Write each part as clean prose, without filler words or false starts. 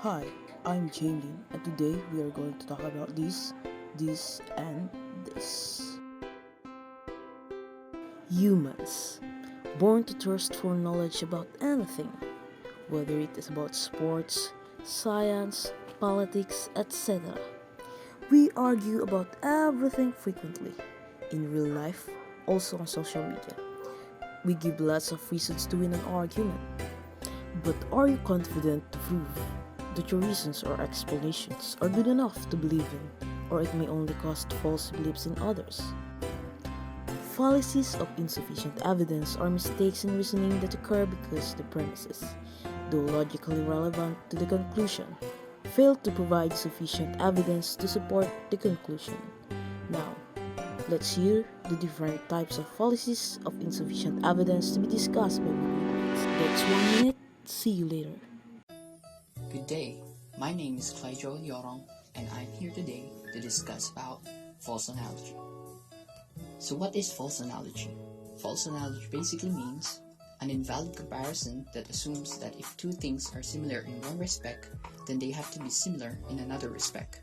Hi, I'm Jameleen, and today we are going to talk about this, and this. Humans, born to thirst for knowledge about anything, whether it is about sports, science, politics, etc. We argue about everything frequently, in real life, also on social media. We give lots of reasons to win an argument. But are you confident to prove that your reasons or explanations are good enough to believe in, or it may only cause false beliefs in others? Fallacies of insufficient evidence are mistakes in reasoning that occur because the premises, though logically relevant to the conclusion, fail to provide sufficient evidence to support the conclusion. Now, let's hear the different types of fallacies of insufficient evidence to be discussed by my That's 1 minute. See you later. Good day, my name is Cly-False and I'm here today to discuss about false analogy. So what is false analogy? False analogy basically means an invalid comparison that assumes that if two things are similar in one respect, then they have to be similar in another respect.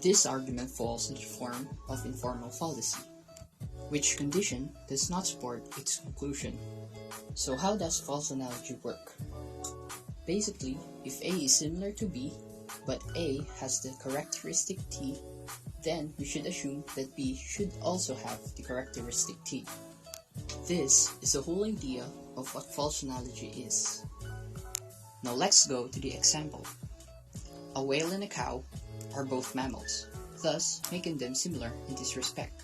This argument falls into the form of informal fallacy, which condition does not support its conclusion. So how does false analogy work? Basically, if A is similar to B, but A has the characteristic T, then we should assume that B should also have the characteristic T. This is the whole idea of what false analogy is. Now let's go to the example. A whale and a cow are both mammals, thus making them similar in this respect.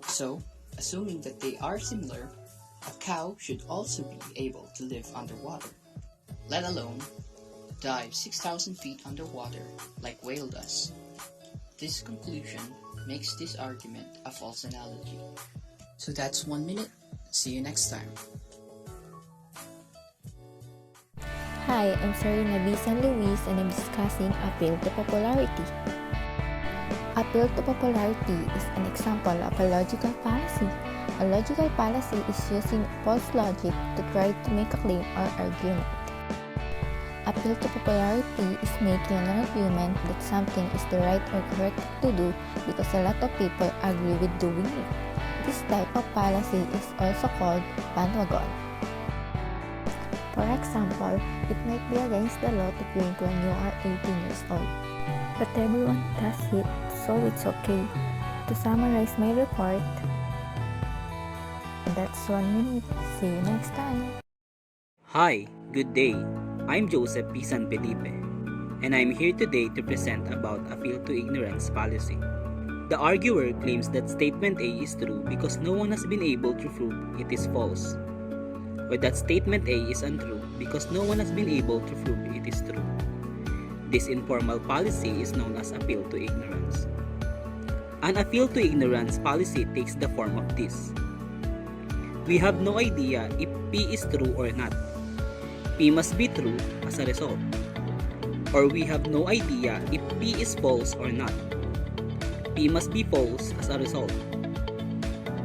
So, assuming that they are similar, a cow should also be able to live underwater, let alone dive 6,000 feet underwater like whale does. This conclusion makes this argument a false analogy. So that's 1 minute. See you next time. Hi, I'm Serena B. San Luis and I'm discussing appeal to popularity. Appeal to popularity is an example of a logical fallacy. A logical fallacy is using false logic to try to make a claim or argument. Appeal to popularity is making an argument that something is the right or correct to do because a lot of people agree with doing it. This type of fallacy is also called bandwagon. For example, it might be against the law to drink when you are 18 years old. But everyone does it, so it's okay. To summarize my report, that's 1 minute. See you next time. Hi, good day. I'm Joseph P. San Felipe, and I'm here today to present about appeal to ignorance fallacy. The arguer claims that statement A is true because no one has been able to prove it is false, or that statement A is untrue because no one has been able to prove it is true. This informal fallacy is known as appeal to ignorance. An appeal to ignorance fallacy takes the form of this. We have no idea if P is true or not. P must be true as a result. Or we have no idea if P is false or not. P must be false as a result.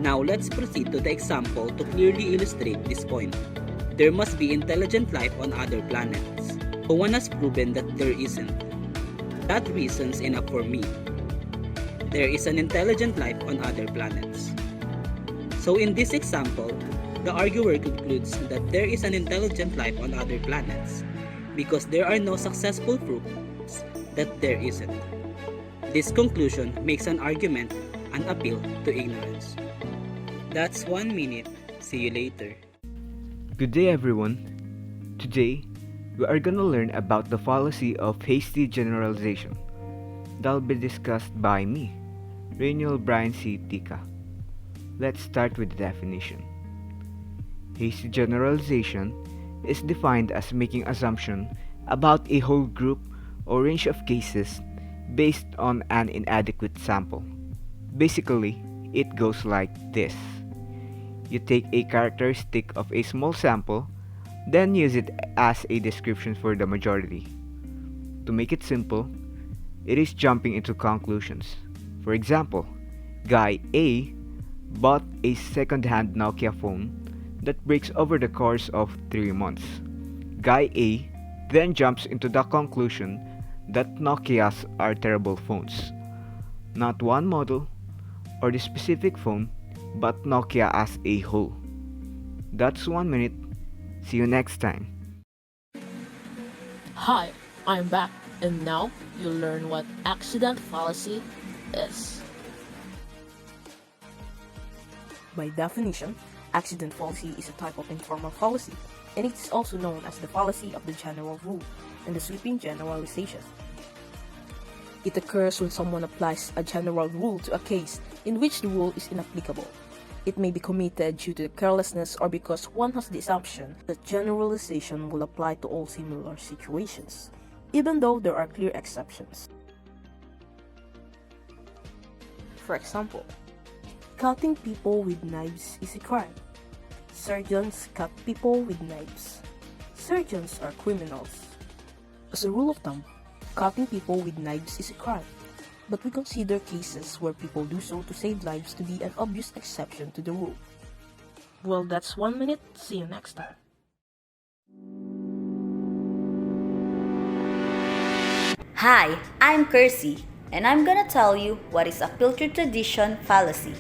Now let's proceed to the example to clearly illustrate this point. There must be intelligent life on other planets. No one has proven that there isn't. That reason's enough for me. There is an intelligent life on other planets. So in this example, the arguer concludes that there is an intelligent life on other planets because there are no successful proofs that there isn't. This conclusion makes an argument an appeal to ignorance. That's 1 minute. See you later. Good day everyone. Today, we are gonna learn about the fallacy of hasty generalization. That'll be discussed by me, Ranniel-hasty. Let's start with the definition. Hasty generalization is defined as making assumption about a whole group or range of cases based on an inadequate sample. Basically, it goes like this. You take a characteristic of a small sample, then use it as a description for the majority. To make it simple, it is jumping into conclusions. For example, guy A bought a second-hand Nokia phone that breaks over the course of 3 months. Guy A then jumps into the conclusion that Nokias are terrible phones. Not one model or the specific phone, but Nokia as a whole. That's 1 minute. See you next time. Hi, I'm back, and now you'll learn what accident fallacy is. By definition, accident fallacy is a type of informal fallacy, and it is also known as the fallacy of the general rule and the sweeping generalization. It occurs when someone applies a general rule to a case in which the rule is inapplicable. It may be committed due to carelessness or because one has the assumption that generalization will apply to all similar situations, even though there are clear exceptions. For example, cutting people with knives is a crime. Surgeons cut people with knives. Surgeons are criminals. As a rule of thumb, cutting people with knives is a crime, but we consider cases where people do so to save lives to be an obvious exception to the rule. Well, that's 1 minute. See you next time. Hi, I'm Kursey, and I'm gonna tell you what is appeal to tradition fallacy.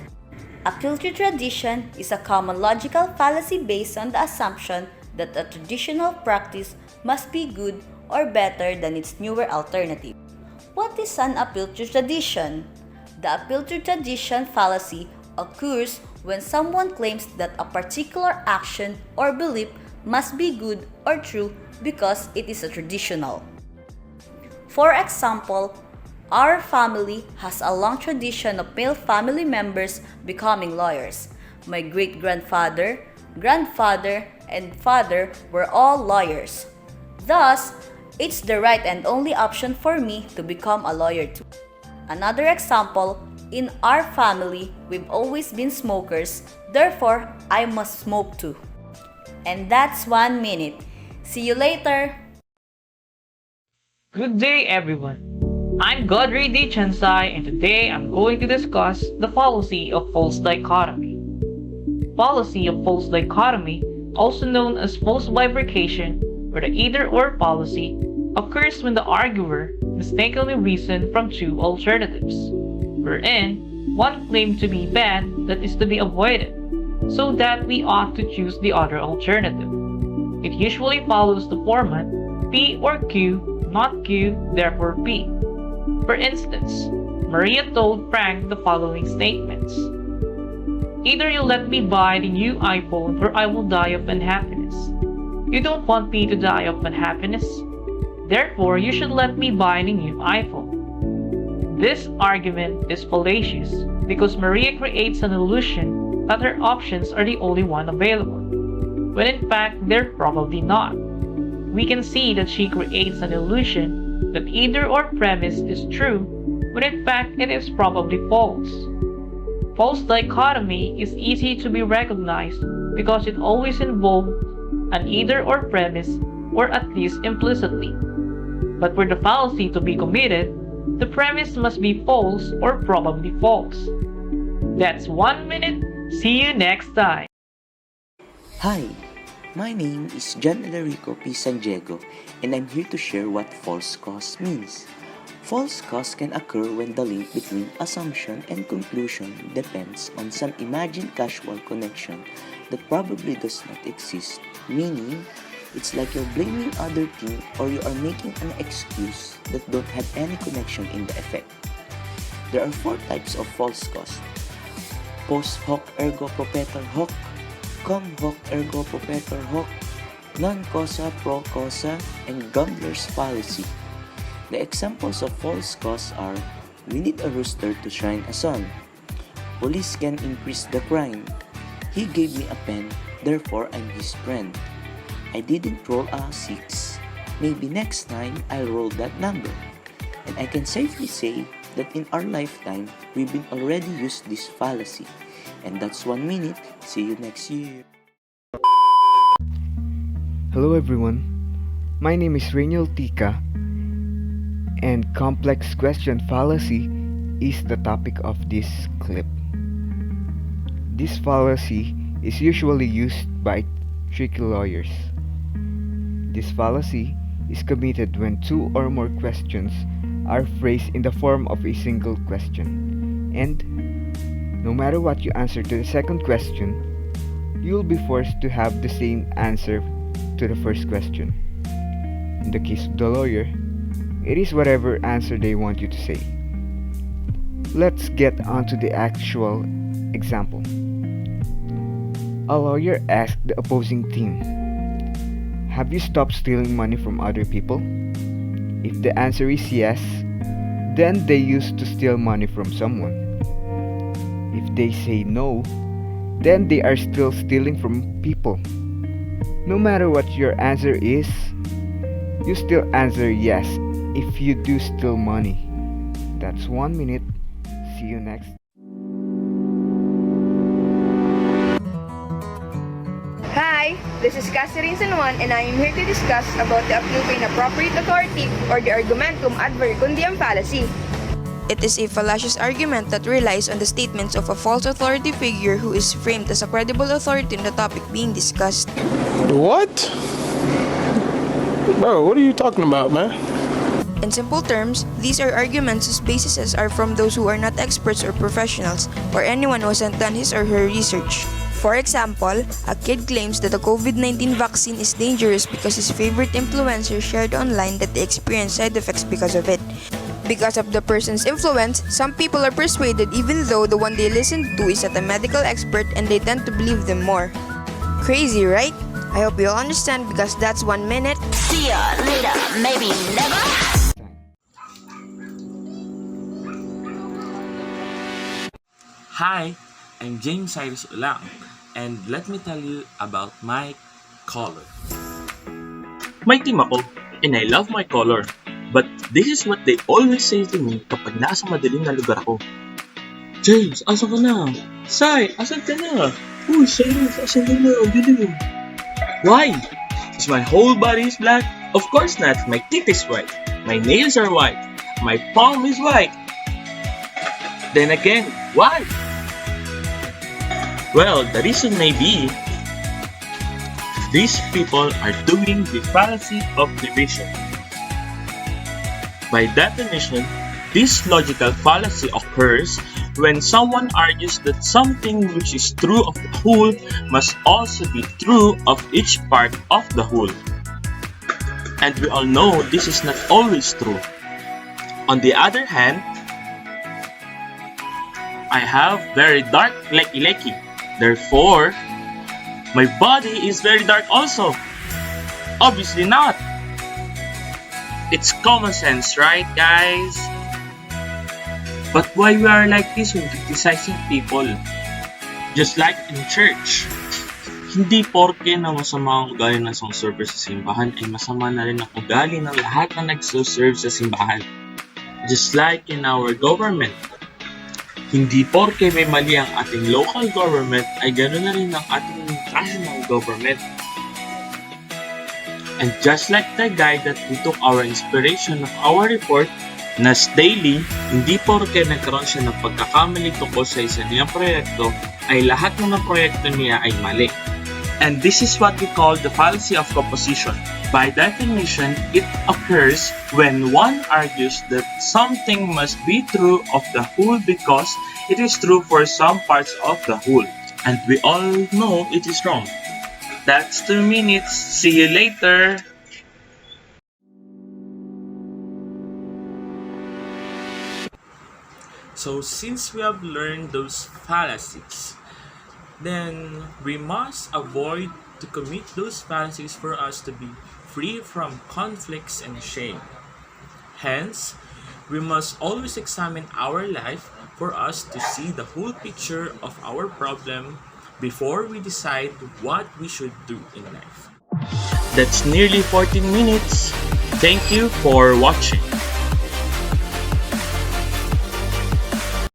Appeal to tradition is a common logical fallacy based on the assumption that a traditional practice must be good or better than its newer alternative. What is an appeal to tradition? The appeal to tradition fallacy occurs when someone claims that a particular action or belief must be good or true because it is a traditional. For example, our family has a long tradition of male family members becoming lawyers. My great-grandfather, grandfather, and father were all lawyers. Thus, it's the right and only option for me to become a lawyer too. Another example, in our family, we've always been smokers, therefore I must smoke too. And that's 1 minute. See you later! Good day, everyone. I'm Godfrey D. Chansai, and today I'm going to discuss the fallacy of false dichotomy. Fallacy of false dichotomy, also known as false bifurcation, or the either-or fallacy, occurs when the arguer mistakenly reasons from two alternatives, wherein one claimed to be bad that is to be avoided, so that we ought to choose the other alternative. It usually follows the format P or Q, not Q, therefore P. For instance, Maria told Frank the following statements. Either you let me buy the new iPhone or I will die of unhappiness. You don't want me to die of unhappiness? Therefore, you should let me buy the new iPhone. This argument is fallacious because Maria creates an illusion that her options are the only one available, when in fact they're probably not. We can see that she creates an illusion that either or premise is true, when in fact it is probably false. False dichotomy is easy to be recognized because it always involves an either or premise, or at least implicitly. But for the fallacy to be committed, the premise must be false or probably false. That's 1 minute. See you next time. Hi, my name is John Alarico P. San Diego, and I'm here to share what false cause means. False cause can occur when the link between assumption and conclusion depends on some imagined causal connection that probably does not exist, meaning it's like you're blaming other things or you are making an excuse that don't have any connection in the effect. There are 4 types of false cause: post hoc ergo propter hoc, cum hoc ergo propter hoc, non causa pro causa, and Gambler's fallacy. The examples of false cause are: we need a rooster to shine a sun. Police can increase the crime. He gave me a pen, therefore I'm his friend. I didn't roll a 6. Maybe next time I'll roll that number. And I can safely say that in our lifetime, we've been already used this fallacy. And that's 1 minute. See you next year. Hello everyone, my name is Ranniel-hasty, and complex question fallacy is the topic of this clip. This fallacy is usually used by tricky lawyers. This fallacy is committed when two or more questions are phrased in the form of a single question. And no matter what you answer to the second question, you'll be forced to have the same answer to the first question. In the case of the lawyer, it is whatever answer they want you to say. Let's get on to the actual example. A lawyer asked the opposing team, "Have you stopped stealing money from other people?" If the answer is yes, then they used to steal money from someone. If they say no, then they are still stealing from people. No matter what your answer is, you still answer yes if you do steal money. That's 1 minute. See you next. Hi, this is Kassei Appeal and I am here to discuss about the appeal to inappropriate authority or the argumentum ad verecundiam fallacy. It is a fallacious argument that relies on the statements of a false authority figure who is framed as a credible authority on the topic being discussed. What? Bro, what are you talking about, man? In simple terms, these are arguments whose bases are from those who are not experts or professionals, or anyone who hasn't done his or her research. For example, a kid claims that the COVID-19 vaccine is dangerous because his favorite influencer shared online that they experienced side effects because of it. Because of the person's influence, some people are persuaded even though the one they listen to is not a medical expert and they tend to believe them more. Crazy, right? I hope you all understand because that's 1 minute. See ya later, maybe never. Hi, I'm James Cyrus Ulang, and let me tell you about my color. May team ako, and I love my color. But this is what they always say to me kapag nasa madilim na lugar ako. James, asan ka na? Sai, asan ka na? Uy, Cyrus, asan ka na? Dilim. Why? Is my whole body is black? Of course not. My teeth is white. My nails are white. My palm is white. Then again, why? Well, the reason may be these people are doing the fallacy of division. By definition, this logical fallacy occurs when someone argues that something which is true of the whole must also be true of each part of the whole. And we all know this is not always true. On the other hand, I have very dark leki-leki. Therefore, my body is very dark also. Obviously not. It's common sense, right, guys? But why we are like this when criticizing people? Just like in church. Hindi porke na masama ang ugali ng isang server sa simbahan ay masama na rin ang ugali ng lahat na nagso-serve sa simbahan. Just like in our government. Hindi porke may mali ang ating local government ay gano'n na rin ang ating national government. And just like the guy that we took our inspiration of our report, Nas Daily, hindi porke nagkaroon siya ng pagkakamali tungkol sa isa niyang proyekto, ay lahat ng proyekto niya ay mali. And this is what we call the fallacy of composition. By definition, it occurs when one argues that something must be true of the whole because it is true for some parts of the whole. And we all know it is wrong. That's 2 minutes. See you later. So since we have learned those fallacies, then we must avoid to commit those fallacies for us to be free from conflicts and shame. Hence, we must always examine our life for us to see the whole picture of our problem before we decide what we should do in life. That's nearly 14 minutes. Thank you for watching.